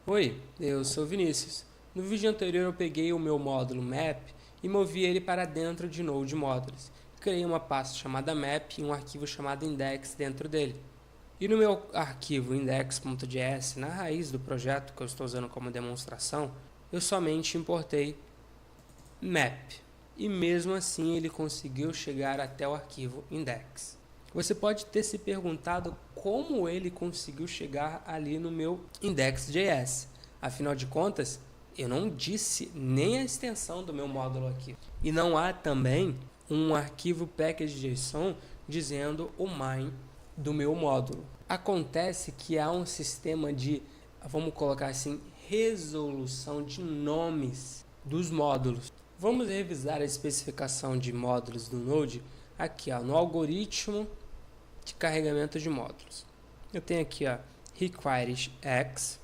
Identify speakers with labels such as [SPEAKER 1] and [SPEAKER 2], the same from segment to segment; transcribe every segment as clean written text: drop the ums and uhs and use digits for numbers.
[SPEAKER 1] Oi, eu sou Vinícius. No vídeo anterior eu peguei o meu módulo map e movi ele para dentro de Node Modules. Criei uma pasta chamada map e um arquivo chamado index dentro dele. E no meu arquivo index.js, na raiz do projeto que eu estou usando como demonstração, eu somente importei map. E mesmo assim ele conseguiu chegar até o arquivo index. Você pode ter se perguntado como ele conseguiu chegar ali no meu index.js. Afinal de contas, eu não disse nem a extensão do meu módulo aqui. E não há também um arquivo package.json dizendo o main do meu módulo. Acontece que há um sistema de, vamos colocar assim, resolução de nomes dos módulos. Vamos revisar a especificação de módulos do Node aqui, ó, no algoritmo de carregamento de módulos. Eu tenho aqui, ó, requires x.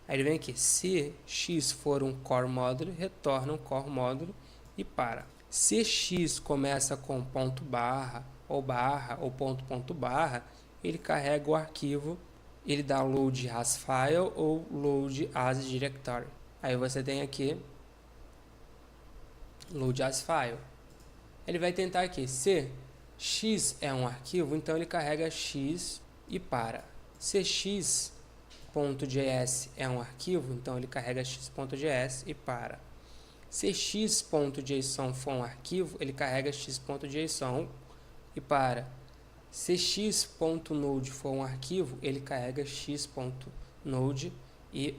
[SPEAKER 1] Aí ele vem aqui, se x for um core módulo, retorna um core módulo e para. Se x começa com ponto barra ou ponto barra, ele carrega o arquivo, ele dá load as file ou load as directory. Aí você tem aqui load as file. Ele vai tentar aqui, se x é um arquivo, então ele carrega x e para. Se x.js é um arquivo, então ele carrega x.js e para. Se x.json for um arquivo, ele carrega x.json e para. Se x.node for um arquivo, ele carrega x.node e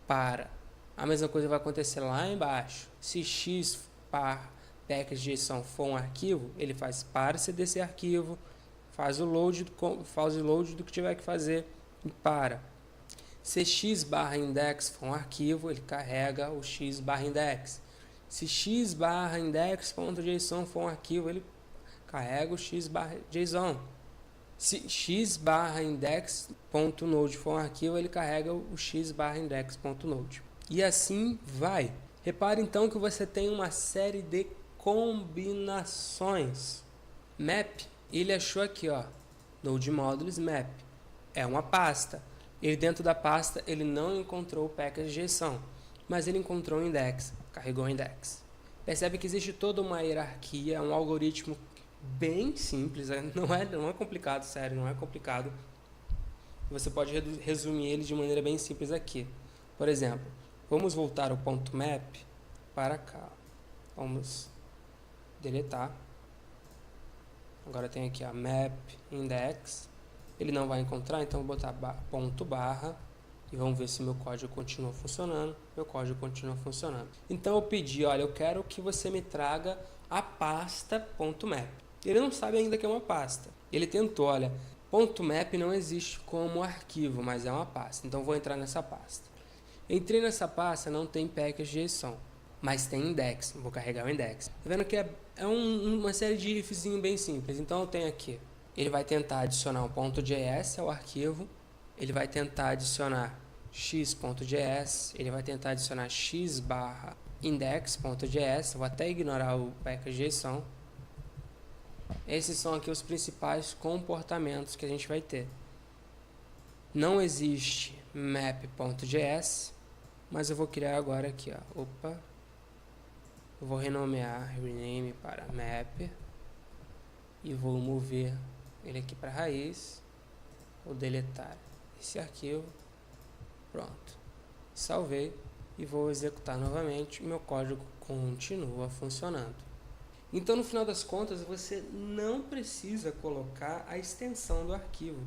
[SPEAKER 1] para. A mesma coisa vai acontecer lá embaixo. Se x package.json for um arquivo, ele faz parse desse arquivo, faz o load do que tiver que fazer e para. Se x/index for um arquivo, ele carrega o x/index. Se x/index.json for um arquivo, ele carrega o x/json. Se x/index.node for um arquivo, ele carrega o x/index.node. E assim vai. Repare então que você tem uma série de combinações. Map, ele achou aqui, ó, Node Modules Map. É uma pasta. Ele dentro da pasta, ele não encontrou o package.json, mas ele encontrou o index, carregou o index. Percebe que existe toda uma hierarquia, um algoritmo bem simples, não é complicado, sério, não é complicado. Você pode resumir ele de maneira bem simples aqui. Por exemplo, vamos voltar o ponto map para cá. Vamos deletar. Agora tem aqui a map index. Ele não vai encontrar, então vou botar ponto barra e vamos ver se meu código continua funcionando. Meu código continua funcionando. Então eu pedi, olha, eu quero que você me traga a pasta ponto map. Ele não sabe ainda que é uma pasta. Ele tentou, olha, ponto map não existe como arquivo, mas é uma pasta. Então vou entrar nessa pasta. Entrei nessa pasta, não tem package.json, mas tem index. Vou carregar o index. Tá vendo que é uma série de ifzinho bem simples. Então eu tenho aqui. Ele vai tentar adicionar um .js ao arquivo. Ele vai tentar adicionar x.js. Ele vai tentar adicionar x/index.js. Vou até ignorar o package.json. Esses são aqui os principais comportamentos que a gente vai ter. Não existe map.js, mas eu vou criar agora aqui, ó. Opa. Eu vou renomear rename para map e vou mover ele aqui para a raiz. Vou deletar esse arquivo. Pronto. Salvei e vou executar novamente. Meu código continua funcionando. Então, no final das contas, você não precisa colocar a extensão do arquivo.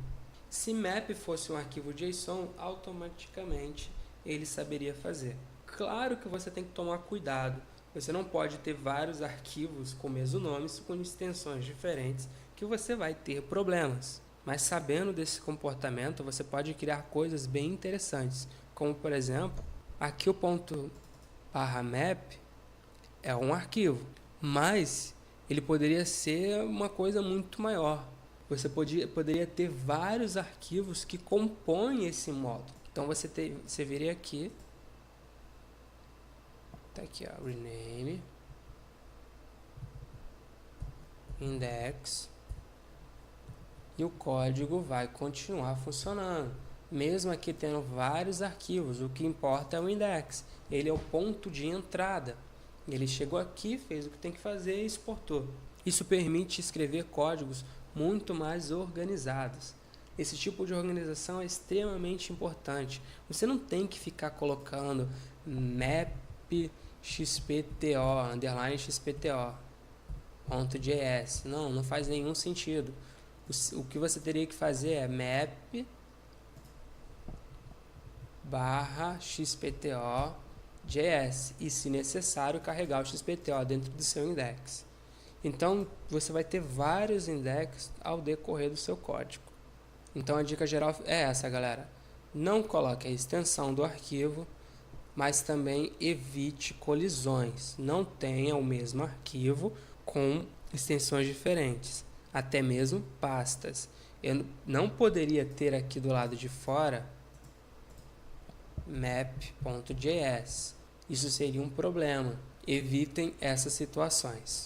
[SPEAKER 1] Se map fosse um arquivo JSON, automaticamente ele saberia fazer. Claro que você tem que tomar cuidado. Você não pode ter vários arquivos com o mesmo nome, com extensões diferentes, que você vai ter problemas. Mas sabendo desse comportamento, você pode criar coisas bem interessantes. Como, por exemplo, aqui o ponto /map é um arquivo, mas ele poderia ser uma coisa muito maior. Você poderia ter vários arquivos que compõem esse módulo. Então você viria aqui, tá aqui, ó, rename, index, e o código vai continuar funcionando. mesmo aqui tendo vários arquivos, o que importa é o index. Ele é o ponto de entrada. Ele chegou aqui, fez o que tem que fazer e exportou. Isso permite escrever códigos muito mais organizados. Esse tipo de organização é extremamente importante. Você não tem que ficar colocando map xpto, underline xpto, .js. Não faz nenhum sentido. O que você teria que fazer é map barra xpto.js e, se necessário, carregar o xpto dentro do seu index. Então, você vai ter vários index ao decorrer do seu código. Então, a dica geral é essa, galera. Não coloque a extensão do arquivo, mas também evite colisões. Não tenha o mesmo arquivo com extensões diferentes, até mesmo pastas. Eu não poderia ter aqui do lado de fora map.js. Isso seria um problema. Evitem essas situações.